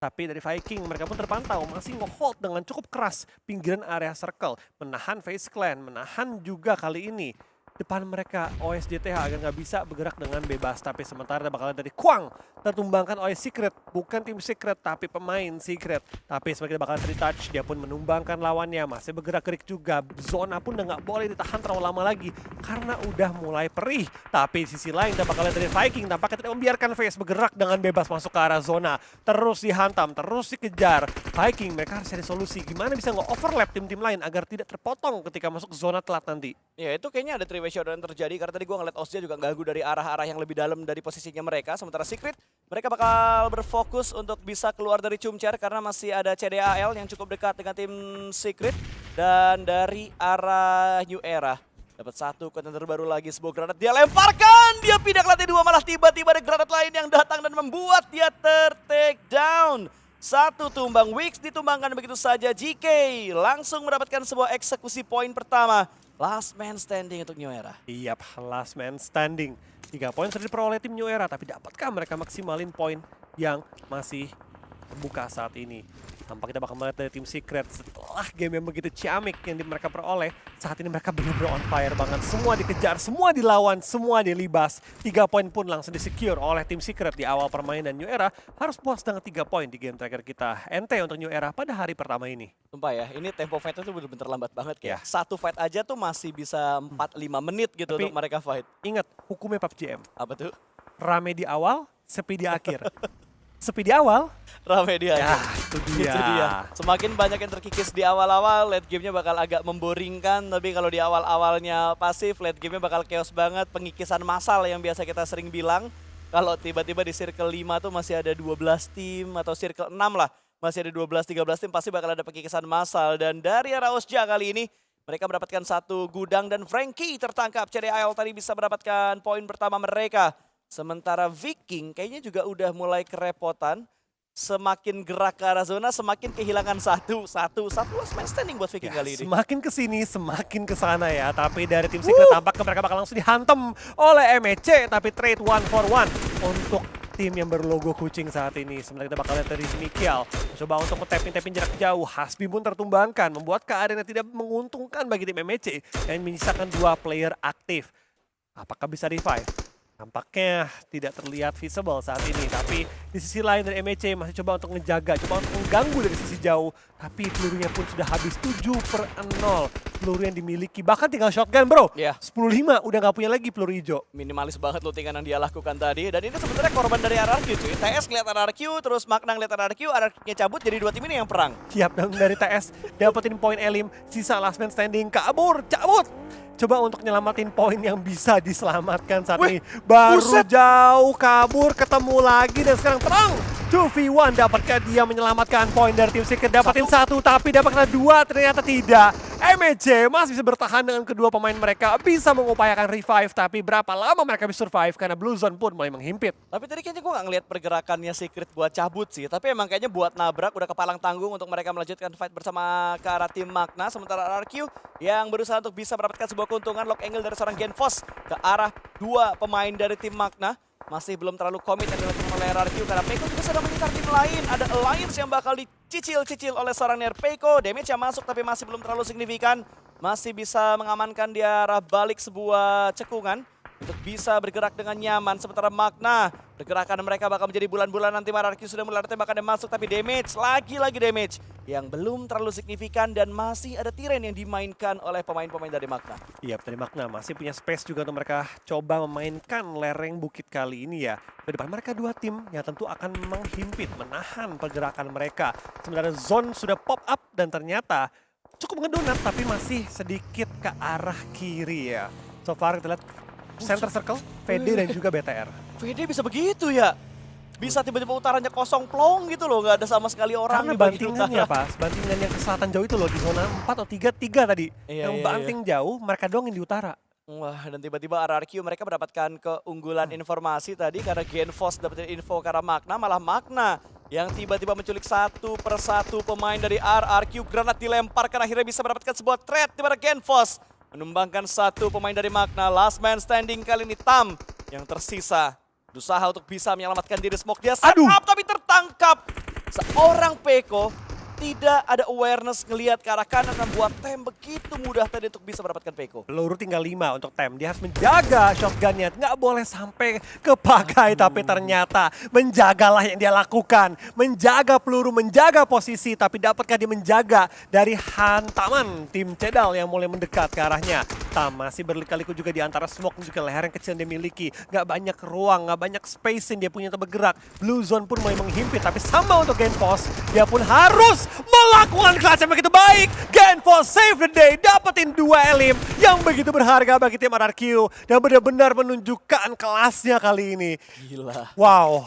Tapi dari Viking mereka pun terpantau masih nge-hold dengan cukup keras pinggiran area circle. Menahan FaZe Clan, menahan juga kali ini depan mereka OSJTH agar nggak bisa bergerak dengan bebas. Tapi sementara bakal dari Kwang tertumbangkan oleh Secret. Bukan tim Secret tapi pemain Secret. Tapi semakin bakal touch dia pun menumbangkan lawannya. Masih bergerak-gerik juga. Zona pun udah nggak boleh ditahan terlalu lama lagi karena udah mulai perih. Tapi di sisi lain bakal dari Viking tampaknya tidak membiarkan FaZe bergerak dengan bebas masuk ke arah zona. Terus dihantam, terus dikejar. Viking mereka harus cari solusi gimana bisa nge-overlap tim-tim lain agar tidak terpotong ketika masuk ke zona telat nanti. Ya itu kayaknya ada three-way showdown terjadi karena tadi gue ngeliat Osja juga ganggu dari arah-arah yang lebih dalam dari posisinya mereka. Sementara Secret mereka bakal berfokus untuk bisa keluar dari Chumcher karena masih ada CDAL yang cukup dekat dengan tim Secret. Dan dari arah New Era dapat satu contender baru lagi, sebuah granat dia lemparkan. Dia pindah ke lantai 2 malah tiba-tiba ada granat lain yang datang dan membuat dia ter-take down. Satu tumbang, Wix ditumbangkan begitu saja. GK langsung mendapatkan sebuah eksekusi poin pertama. Last man standing untuk New Era. Yap, last man standing. 3 poin sudah diperoleh tim New Era, tapi dapatkah mereka maksimalin poin yang masih terbuka saat ini? Tampaknya kita bakal melihat dari tim Secret setelah game yang begitu ciamik yang mereka peroleh. Saat ini mereka benar-benar on fire banget. Semua dikejar, semua dilawan, semua dilibas. 3 poin pun langsung disecure oleh tim Secret di awal permainan. New Era harus puas dengan 3 poin di game tracker kita. NT untuk New Era pada hari pertama ini. Sumpah ya, ini tempo fight-nya tuh bener-bener lambat banget kayak. Ya. Satu fight aja tuh masih bisa 4-5 menit gitu Tapi untuk mereka fight. Ingat, hukumnya PUBG M. Apa tuh? Rame di awal, sepi di akhir. Sepi di awal, Rame dia. ya itu dia. Itu dia. Semakin banyak yang terkikis di awal-awal, late game-nya bakal agak memboringkan. Tapi kalau di awal-awalnya pasif, late game-nya bakal chaos banget. Pengikisan massal yang biasa kita sering bilang. Kalau tiba-tiba di circle 5 tuh masih ada 12 tim atau circle 6 lah. Masih ada 12-13 tim, pasti bakal ada pengikisan massal. Dan dari arah Osja kali ini, mereka mendapatkan satu gudang dan Frankie tertangkap. CDAL tadi bisa mendapatkan poin pertama mereka. Sementara Viking kayaknya juga udah mulai kerepotan. Semakin gerak ke arah zona, semakin kehilangan satu last man standing buat Viking Ya, kali ini. semakin kesini, semakin kesana ya. Tapi dari tim Secret tampaknya mereka bakal langsung dihantam oleh MEC. Tapi trade 1 for 1 untuk tim yang berlogo kucing saat ini. Sebenarnya kita bakal lihat dari Mikial. Coba untuk nge-tapin jarak jauh. Hasbi pun tertumbangkan. Membuat keadaan yang tidak menguntungkan bagi tim MEC. Dan menyisakan 2 player aktif. Apakah bisa revive? Tampaknya tidak terlihat visible saat ini. Tapi di sisi lain dari MEC masih coba untuk ngejaga, coba untuk mengganggu dari sisi jauh. Tapi pelurunya pun sudah habis 7-0. Peluru yang dimiliki, bahkan tinggal shotgun bro. Iya. 10-5 udah nggak punya lagi peluru hijau. Minimalis banget lootingan yang dia lakukan tadi. Dan ini sebenarnya korban dari RRQ cuy. TS ngeliat RRQ, terus Magna ngeliat RRQ-nya cabut, jadi 2 tim ini yang perang. Siap, dan dari TS dapetin poin elim, sisa last man standing, kabur, cabut. Coba untuk nyelamatin poin yang bisa diselamatkan saat ini. Baru buset. jauh kabur, ketemu lagi dan sekarang terang. 2v1, dapatkah dia menyelamatkan poin dari tim Secret? Dapatin satu, tapi dapatkah 2? Ternyata tidak. MEC masih bisa bertahan dengan kedua pemain mereka. Bisa mengupayakan revive, tapi berapa lama mereka bisa survive karena Blue Zone pun mulai menghimpit. Tapi tadi kayaknya gue gak ngeliat pergerakannya Secret buat cabut sih. Tapi emang kayaknya buat nabrak, udah kepalang tanggung untuk mereka melanjutkan fight bersama ke arah tim Magna. Sementara RRQ yang berusaha untuk bisa mendapatkan sebuah keuntungan lock angle dari seorang Genfos ke arah 2 pemain dari tim Magna. Masih belum terlalu komit yang dilakukan oleh RRQ karena Peiko juga sudah mengincar tim lain. Ada Alliance yang bakal dicicil-cicil oleh seorang Peiko. Damage yang masuk tapi masih belum terlalu signifikan. Masih bisa mengamankan di arah balik sebuah cekungan untuk bisa bergerak dengan nyaman. Sementara Magna, pergerakan mereka bakal menjadi bulan-bulan nanti. RRQ sudah mulai ada tembakan yang masuk tapi damage, lagi-lagi damage yang belum terlalu signifikan dan masih ada Tiren yang dimainkan oleh pemain-pemain dari Magna. Iya, dari Magna masih punya space juga untuk mereka coba memainkan lereng bukit kali ini ya. Ke depan mereka 2 tim yang tentu akan menghimpit, menahan pergerakan mereka. Sementara zone sudah pop up dan ternyata cukup ngedonat tapi masih sedikit ke arah kiri ya. So far kita lihat center circle, VD dan juga BTR. VD bisa begitu ya? Bisa tiba-tiba utaranya kosong plong gitu loh, nggak ada sama sekali orang Karena di bagian bantingannya utara. pas, bantingan yang ke selatan jauh itu loh di zona 4 atau 3 tadi. Iya, yang iya, banting jauh, mereka doang yang di utara. Wah, dan tiba-tiba RRQ mereka mendapatkan keunggulan informasi tadi karena Genfos dapetin info karena Magna, malah Magna yang tiba-tiba menculik satu persatu pemain dari RRQ. Granat dilemparkan, akhirnya bisa mendapatkan sebuah trade di mana Genfos menumbangkan satu pemain dari Magna. Last man standing kali ini Tam yang tersisa berusaha untuk bisa menyelamatkan diri. Smoke dia set Aduh. up tapi tertangkap. seorang Peko tidak ada awareness ngelihat ke arah kanan dan buat Tem begitu mudah tadi untuk bisa mendapatkan Peko. Peluru tinggal 5 untuk Tem. Dia harus menjaga shotgunnya. Nggak boleh sampai kepakai. Tapi ternyata menjagalah yang dia lakukan. Menjaga peluru, menjaga posisi. Tapi dapatkah dia menjaga dari hantaman tim Cedal yang mulai mendekat ke arahnya. Tam masih berliku-liku juga di antara smoke dan juga leher yang kecil yang dia miliki. Nggak banyak ruang, nggak banyak space yang dia punya untuk bergerak. Blue Zone pun mulai menghimpit. Tapi sama untuk Genpos, dia pun harus melakukan kelas yang begitu baik. Genpos save the day, dapetin 2 elim yang begitu berharga bagi tim RRQ. Dan benar-benar menunjukkan kelasnya kali ini. Gila. Wow.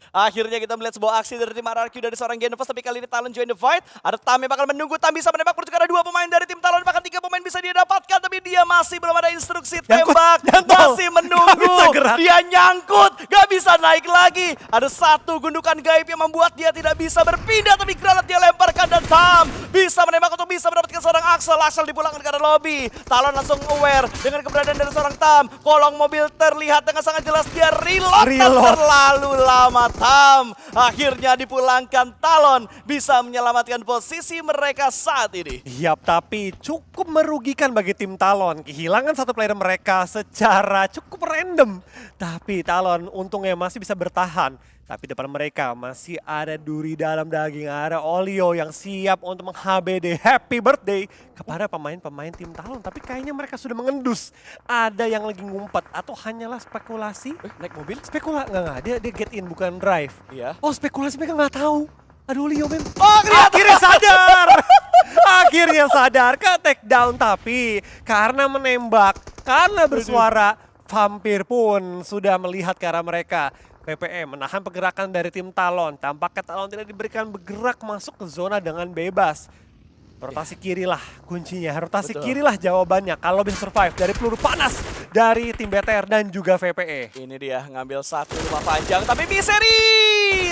Akhirnya kita melihat sebuah aksi dari tim RRQ dari seorang Genpos, tapi kali ini Talon join the fight. Ada Tam yang bakal menunggu, Tam bisa menembak, berarti ada 2 pemain dari tim Talon, bahkan 3 pemain bisa dia dapatkan, tapi dia masih belum ada instruksi tembak, masih menunggu. Dia nyangkut, gak bisa naik lagi. Ada 1 gundukan gaib yang membuat dia tidak bisa berpindah, tapi granat dia lemparkan dan Tam bisa menembak untuk bisa mendapatkan seorang Axel. Axel dipulangkan ke arah lobby. Talon langsung aware dengan keberadaan dari seorang Tam. Kolong mobil terlihat dengan sangat jelas, dia reload. Terlalu lama. Tam akhirnya dipulangkan. Talon bisa menyelamatkan posisi mereka saat ini. Yap, tapi cukup merugikan bagi tim Talon. Kehilangan 1 player mereka secara cukup random. Tapi Talon untungnya masih bisa bertahan. Tapi depan mereka masih ada duri dalam daging. Ada Olio yang siap untuk meng-HBD happy birthday kepada pemain-pemain tim Talon. Tapi kayaknya mereka sudah mengendus. Ada yang lagi ngumpet atau hanyalah spekulasi. Naik mobil? Enggak. Dia get in bukan drive. Iya. Oh, spekulasi mereka nggak tahu. Aduh, Leo men. Oh, Akhirnya sadar. Akhirnya sadar ke take down, tapi karena menembak, karena bersuara, vampir pun sudah melihat ke arah mereka. PPE menahan pergerakan dari tim Talon. Tampaknya Talon tidak diberikan bergerak masuk ke zona dengan bebas. Rotasi kiri lah kuncinya, rotasi kiri lah jawabannya kalau bisa survive dari peluru panas dari tim BTR dan juga VPE. Ini dia ngambil 1 rumah panjang, tapi Miseri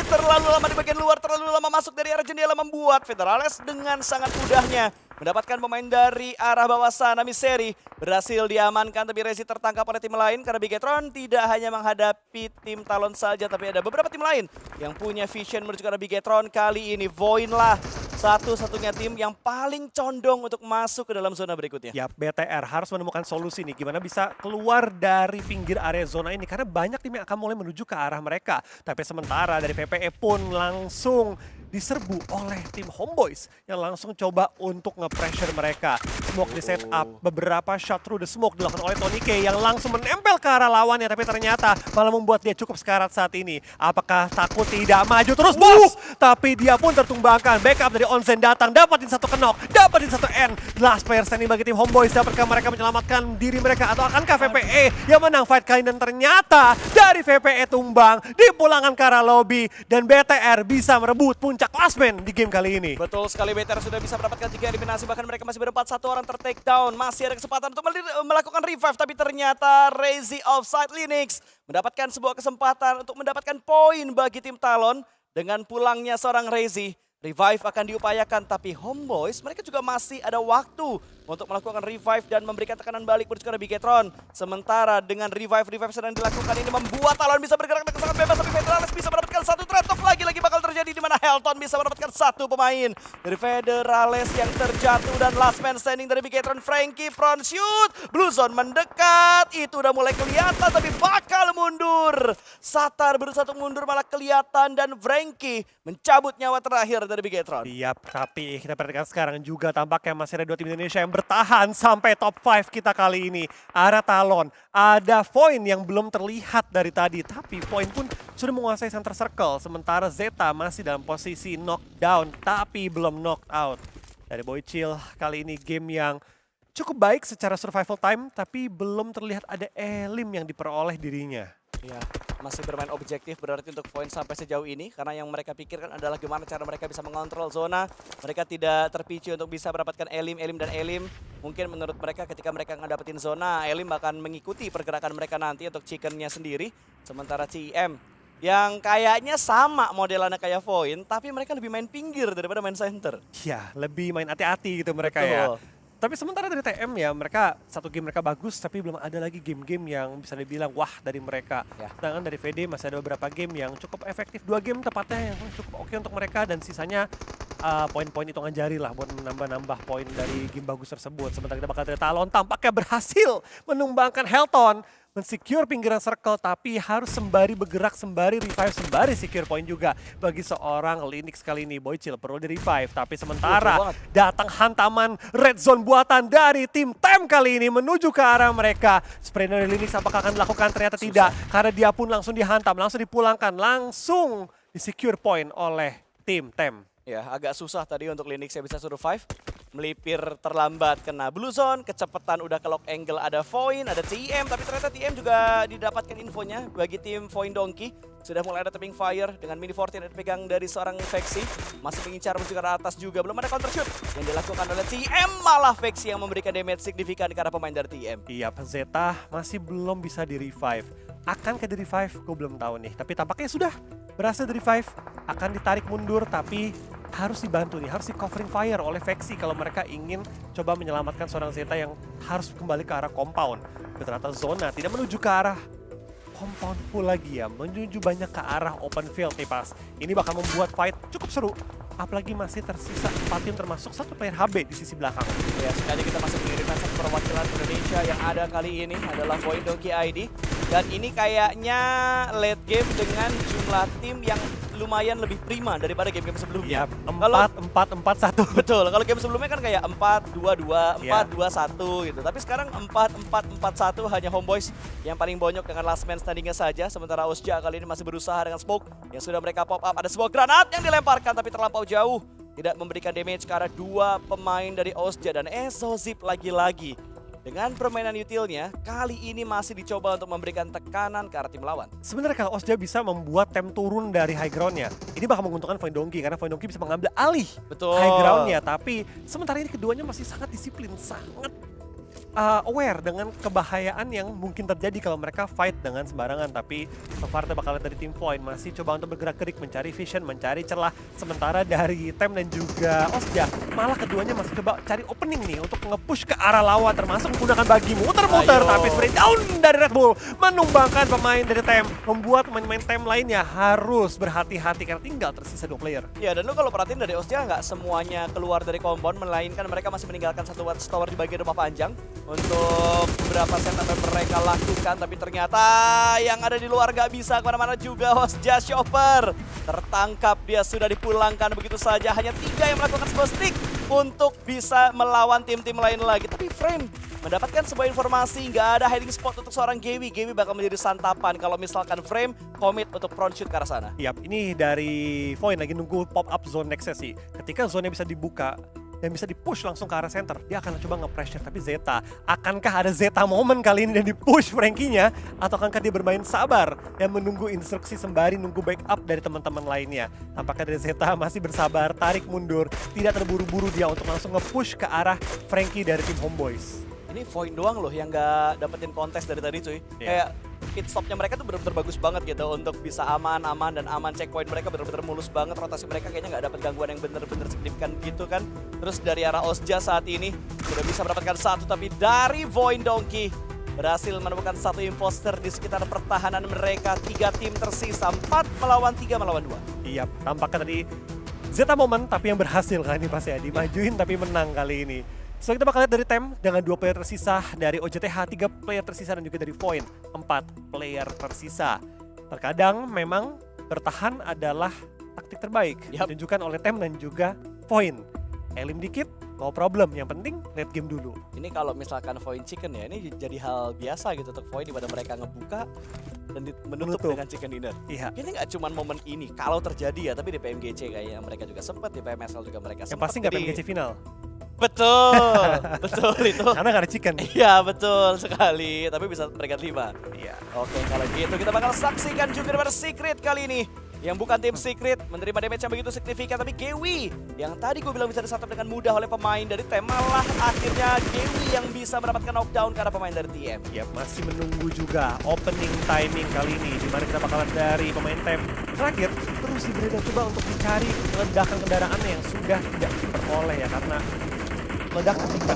terlalu lama di bagian luar, terlalu lama masuk dari arah jendela, membuat Federales dengan sangat mudahnya mendapatkan pemain dari arah bawah sana. Miseri berhasil diamankan, tapi Rezi tertangkap oleh tim lain karena Bigetron tidak hanya menghadapi tim Talon saja, tapi ada beberapa tim lain yang punya vision menuju ke arah Bigetron. Kali ini Voin lah satu-satunya tim yang paling condong untuk masuk ke dalam zona berikutnya. Ya, BTR harus menemukan solusi nih gimana bisa keluar dari pinggir area zona ini karena banyak tim yang akan mulai menuju ke arah mereka. Tapi sementara dari VPE pun langsung diserbu oleh tim Homeboys yang langsung coba untuk nge-pressure mereka. Smoke di set up, beberapa shot through the smoke dilakukan oleh Tony K yang langsung menempel ke arah lawannya, tapi ternyata malah membuat dia cukup sekarat saat ini. Apakah takut tidak maju terus bos? Tapi dia pun tertumbangkan. Backup dari Onzen datang, dapatin 1 knock, dapatin 1 N. Last player standing bagi tim Homeboys. Dapatkah mereka menyelamatkan diri mereka atau akankah VPE yang menang fight kali ini? Dan ternyata dari VPE tumbang, dipulangkan ke arah lobby dan BTR bisa merebut puncak klasmen di game kali ini. Betul sekali, BTR sudah bisa mendapatkan 3 eliminasi, bahkan mereka masih berempat, 1 orang ter-take down. Masih ada kesempatan untuk melakukan revive, tapi ternyata Rezi offside Linux mendapatkan sebuah kesempatan untuk mendapatkan poin bagi tim Talon. Dengan pulangnya seorang Rezi, revive akan diupayakan, tapi Homeboys mereka juga masih ada waktu untuk melakukan revive dan memberikan tekanan balik menuju ke Bigetron. Sementara dengan revive sedang dilakukan ini membuat Talon bisa bergerak dengan sangat bebas, tapi Federales bisa mendapatkan 1 trade talk lagi bakal terjadi di mana Helton bisa mendapatkan 1 pemain dari Federales yang terjatuh, dan last man standing dari Bigetron Frankie front shoot. Blue Zone mendekat, itu udah mulai kelihatan tapi bakal mundur. Satar berusaha untuk mundur malah kelihatan, dan Frankie mencabut nyawa terakhir dari Bigetron. Siap, tapi kita perhatikan sekarang juga tampaknya masih ada 2 tim Indonesia yang bertahan sampai top 5 kita kali ini. Arah Talon, ada Voin yang belum terlihat dari tadi, tapi Voin pun sudah menguasai center circle. Sementara Zeta masih dalam posisi knockdown, tapi belum knocked out. Dari Boychill kali ini game yang cukup baik secara survival time, tapi belum terlihat ada elim yang diperoleh dirinya. Ya, masih bermain objektif berarti untuk Voin sampai sejauh ini, karena yang mereka pikirkan adalah gimana cara mereka bisa mengontrol zona. Mereka tidak terpicu untuk bisa mendapatkan elim dan elim. Mungkin menurut mereka ketika mereka ngedapetin zona, elim akan mengikuti pergerakan mereka nanti untuk chickennya sendiri. Sementara CIM yang kayaknya sama modelannya kayak Voin, tapi mereka lebih main pinggir daripada main center. Ya, lebih main hati-hati gitu mereka Betul. ya. Tapi sementara dari TM ya, mereka satu game mereka bagus, tapi belum ada lagi game-game yang bisa dibilang wah dari mereka. Ya. Sedangkan dari VD masih ada beberapa game yang cukup efektif, 2 game tepatnya yang cukup oke untuk mereka, dan sisanya poin-poin hitungan jari lah buat menambah-nambah poin dari game bagus tersebut. Sementara kita bakal dari Talon tampaknya berhasil menumbangkan Helton, mensecure pinggiran circle, tapi harus sembari bergerak, sembari revive, sembari secure point juga bagi seorang Linux kali ini. Boychill perlu di revive, tapi sementara datang hantaman red zone buatan dari tim TEM kali ini menuju ke arah mereka. Spray dari Linux apakah akan dilakukan? Ternyata tidak, karena dia pun langsung dihantam, langsung dipulangkan, langsung di secure point oleh tim TEM. Ya, agak susah tadi untuk Linux yang bisa survive. Melipir terlambat kena blue zone, kecepatan udah ke lock angle, ada Void, ada TM, tapi ternyata TM juga didapatkan infonya bagi tim Void Donkey. Sudah mulai ada tapping fire dengan mini 14 yang dipegang dari seorang Vexy. Masih mengincar menuju ke arah atas juga, belum ada counter shoot yang dilakukan oleh TM, malah Vexy yang memberikan damage signifikan ke arah pemain dari TM. Iya, Zeta masih belum bisa di revive. Akankah di revive? Gue belum tahu nih, tapi tampaknya sudah berhasil di revive. Akan ditarik mundur, tapi harus dibantu nih, harus di covering fire oleh Vexy kalau mereka ingin coba menyelamatkan seorang Zeta yang harus kembali ke arah compound. Ternyata Zona tidak menuju ke arah compound full lagi ya, menuju banyak ke arah open field nih pas. Ini bakal membuat fight cukup seru, apalagi masih tersisa 4 tim termasuk 1 player HB di sisi belakang. Ya, sekali kita masih mengirimkan satu perwakilan Indonesia yang ada kali ini adalah Void Donkey ID. Dan ini kayaknya late game dengan jumlah tim yang lumayan lebih prima daripada game-game sebelumnya. Iya, 4-4-4-1. Betul, kalau game sebelumnya kan kayak 4-2-2, 4-2-1 gitu. Tapi sekarang 4-4-4-1 hanya Homeboys yang paling bonyok dengan last man standingnya saja. Sementara Osja kali ini masih berusaha dengan smoke yang sudah mereka pop up. Ada sebuah granat yang dilemparkan tapi terlampau jauh. Tidak memberikan damage ke arah 2 pemain dari Osja dan Exozip lagi-lagi. Dengan permainan utilnya, kali ini masih dicoba untuk memberikan tekanan ke arah tim lawan. Sebenarnya kalau Osja bisa membuat tem turun dari high ground-nya, ini bakal menguntungkan Void Donkey karena Void Donkey bisa mengambil alih high ground-nya. Tapi sementara ini keduanya masih sangat disiplin, sangat aware dengan kebahayaan yang mungkin terjadi kalau mereka fight dengan sembarangan. Tapi so far bakal dari tim Void masih coba untuk bergerak gerik, mencari vision, mencari celah. Sementara dari TEM dan juga Osja malah keduanya masih coba cari opening nih untuk nge-push ke arah lawan, termasuk menggunakan bagi muter-muter. Tapi spray down dari Red Bull menumbangkan pemain dari TEM, membuat pemain-pemain TEM lainnya harus berhati-hati karena tinggal tersisa 2 player. Ya, dan lu kalau perhatiin dari Osja nggak semuanya keluar dari compound, melainkan mereka masih meninggalkan satu watchtower di bagian rumah panjang untuk beberapa setup yang mereka lakukan. Tapi ternyata yang ada di luar nggak bisa kemana-mana juga. Osja Chopper tertangkap, dia sudah dipulangkan begitu saja. Hanya 3 yang melakukan sebuah stick untuk bisa melawan tim-tim lain lagi. Tapi Frame mendapatkan sebuah informasi, nggak ada hiding spot untuk seorang Gewi. Gewi bakal menjadi santapan kalau misalkan Frame komit untuk front shoot ke arah sana. Yap, ini dari Void lagi nunggu pop up zone nextnya sih. Ketika zone-nya bisa dibuka dan bisa di-push langsung ke arah center, dia akan coba nge-pressure. Tapi Zeta, akankah ada Zeta moment kali ini dan di-push Frankie-nya? Atau akankah dia bermain sabar dan menunggu instruksi sembari nunggu backup dari teman-teman lainnya? Tampaknya dari Zeta masih bersabar, tarik mundur, tidak terburu-buru dia untuk langsung nge-push ke arah Frankie dari tim Homeboys. Ini Void doang loh yang nggak dapetin kontes dari tadi cuy. Kayak pit stopnya mereka tuh benar-benar bagus banget gitu untuk bisa aman dan aman. Checkpoint mereka benar-benar mulus banget. Rotasi mereka kayaknya nggak dapat gangguan yang benar-benar signifikan gitu kan. Terus dari arah Osja saat ini sudah bisa mendapatkan 1, tapi dari Void Donkey berhasil menemukan 1 imposter di sekitar pertahanan mereka. 3 tim tersisa, 4 melawan 3 melawan 2. Iya, tampaknya tadi Zeta moment tapi yang berhasil kan ini pasti ya. Dimajuin tapi menang kali ini. So kita bakal lihat dari TEM dengan 2 player tersisa, dari OJTH 3 player tersisa, dan juga dari Void 4 player tersisa. Terkadang memang bertahan adalah taktik terbaik ditunjukkan oleh TEM dan juga Void. Elim dikit, no problem. Yang penting late game dulu. Ini kalau misalkan Void Chicken ya, ini jadi hal biasa gitu untuk Void daripada mereka ngebuka dan menutup dengan chicken dinner. Iya. Ini nggak cuma momen ini, kalau terjadi ya, tapi di PMGC kayaknya mereka juga sempat, di PMSL juga mereka sempat. Yang pasti nggak PMGC final. Betul, betul itu. Karena nggak ada chicken. Iya betul sekali, tapi bisa peringkat 5. Iya. Oke, kalau gitu kita bakal saksikan juga daripada Secret kali ini. Yang bukan tim Secret menerima damage yang begitu signifikan, tapi Gewi yang tadi gue bilang bisa disatap dengan mudah oleh pemain dari TEM, malah akhirnya Gewi yang bisa mendapatkan knockdown karena pemain dari TM. Ya, masih menunggu juga opening timing kali ini, dimana kita bakalan dari pemain TEM terakhir terus diberi coba untuk dicari ledakan kendaraannya yang sudah tidak diperoleh ya, karena meledak ketika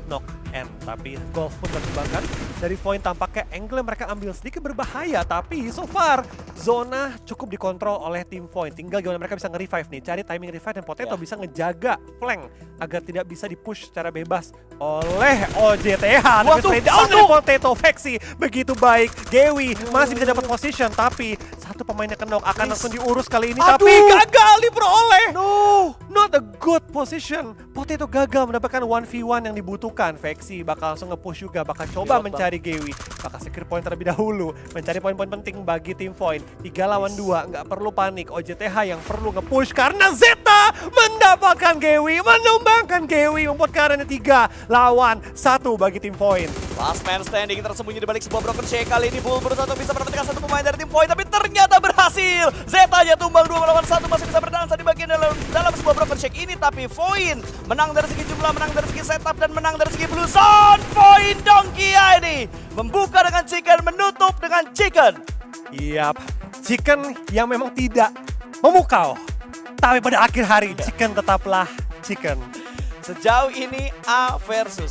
knock end. Tapi golf pun berkembangkan. Dari point tampaknya angle yang mereka ambil sedikit berbahaya. Tapi so far zona cukup dikontrol oleh tim Void. Tinggal gimana mereka bisa nge-revive nih. Cari timing revive dan Potato bisa ngejaga flank agar tidak bisa di-push secara bebas oleh OJTH. Tapi spray down dari Potato Vexi begitu baik. Gewi masih bisa dapat position tapi satu pemainnya knock akan langsung diurus kali ini. Tapi gagal diperoleh. No, not a good position. Potato gagal mendapatkan 1v1 yang dibutuhkan. Vexi bakal langsung nge-push juga, bakal coba mencari Gewi. Bakal secure point terlebih dahulu, mencari poin-poin penting bagi tim Void. 3 lawan 2, nggak perlu panik. OJTH yang perlu nge-push karena Zeta mendapatkan Gewi, menumbangkan Gewi, membuat keadaannya 3 lawan 1 bagi tim Void. Last man standing tersembunyi di balik sebuah broken shake. Kali ini Bull berusaha untuk bisa mendapatkan satu pemain dari tim Void, tapi ternyata berhasil. Zeta-nya tumbang 2 lawan 1, masih bisa berdansa di bagian dalam sebuah broken shake ini. Tapi Void menang dari segi jumlah, menang dari segi setup, dan menang dari segi blue zone. Void Donkia ini membuka dengan chicken, menutup dengan chicken. Yap, chicken yang memang tidak memukau. Tapi pada akhir hari, chicken tetaplah chicken. Sejauh ini A versus